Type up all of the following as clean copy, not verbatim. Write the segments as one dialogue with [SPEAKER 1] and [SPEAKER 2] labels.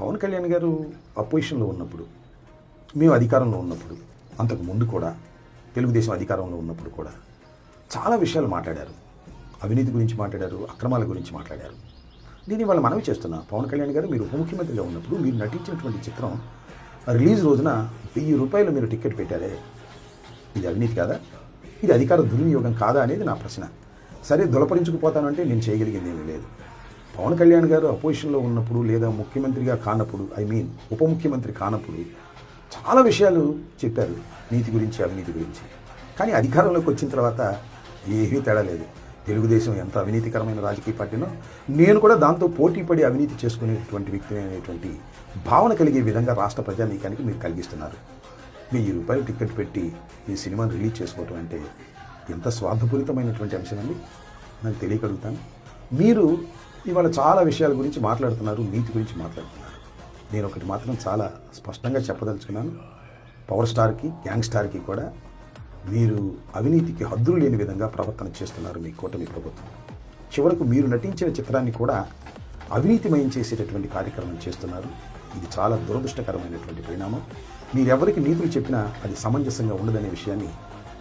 [SPEAKER 1] పవన్ కళ్యాణ్ గారు అపోజిషన్లో ఉన్నప్పుడు, మేము అధికారంలో ఉన్నప్పుడు, అంతకు ముందు కూడా తెలుగుదేశం అధికారంలో ఉన్నప్పుడు కూడా చాలా విషయాలు మాట్లాడారు. అవినీతి గురించి మాట్లాడారు, అక్రమాల గురించి మాట్లాడారు. దీన్ని వాళ్ళ మనవి చేస్తున్నా, పవన్ కళ్యాణ్ గారు మీరు ఉప ముఖ్యమంత్రిగా ఉన్నప్పుడు మీరు నటించినటువంటి చిత్రం రిలీజ్ రోజున ₹1000 మీరు టికెట్ పెట్టారే, ఇది అవినీతి కాదా? ఇది అధికార దుర్వినియోగం కాదా అనేది నా ప్రశ్న. సరే, దులపరించుకుపోతానంటే నేను చేయగలిగింది ఏమీ లేదు. పవన్ కళ్యాణ్ గారు అపోజిషన్లో ఉన్నప్పుడు లేదా ముఖ్యమంత్రిగా కానప్పుడు, ఉప ముఖ్యమంత్రి కానప్పుడు చాలా విషయాలు చెప్పారు, నీతి గురించి, అవినీతి గురించి. కానీ అధికారంలోకి వచ్చిన తర్వాత ఏమీ తేడా లేదు. తెలుగుదేశం ఎంత అవినీతికరమైన రాజకీయ పార్టీనో నేను కూడా దాంతో పోటీ పడి అవినీతి చేసుకునేటువంటి వ్యక్తిని అనేటువంటి భావన కలిగే విధంగా రాష్ట్ర ప్రజానీకానికి మీరు కలిగిస్తున్నారు. ₹1000 టికెట్ పెట్టి ఈ సినిమాను రిలీజ్ చేసుకోవటం అంటే ఎంత స్వార్థపూరితమైనటువంటి అంశమండి, నాకు తెలియగలుగుతాను. మీరు ఇవాళ చాలా విషయాల గురించి మాట్లాడుతున్నారు, నీతి గురించి మాట్లాడుతున్నారు. నేను ఒకటి మాత్రం చాలా స్పష్టంగా చెప్పదలుచుకున్నాను, పవర్ స్టార్కి, గ్యాంగ్ స్టార్కి కూడా మీరు అవినీతికి హద్దులు లేని విధంగా ప్రవర్తన చేస్తున్నారు మీ కూటమి ప్రభుత్వం. చివరకు మీరు నటించిన చిత్రాన్ని కూడా అవినీతిమయం చేసేటటువంటి కార్యక్రమం చేస్తున్నారు. ఇది చాలా దురదృష్టకరమైనటువంటి పరిణామం. మీరెవరికి నీతులు చెప్పినా అది సమంజసంగా ఉండదనే విషయాన్ని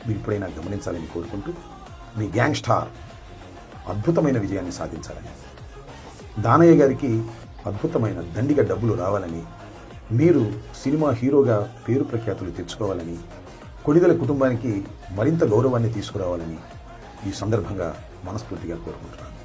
[SPEAKER 1] మీరు ఇప్పుడైనా గమనించాలని కోరుకుంటూ, మీ గ్యాంగ్ స్టార్ అద్భుతమైన విజయాన్ని సాధించాలని, దానయ్య గారికి అద్భుతమైన దండిగా డబ్బులు రావాలని, మీరు సినిమా హీరోగా పేరు ప్రఖ్యాతులు తెచ్చుకోవాలని, కొడిదెల కుటుంబానికి మరింత గౌరవాన్ని తీసుకురావాలని ఈ సందర్భంగా మనస్ఫూర్తిగా కోరుకుంటున్నాను.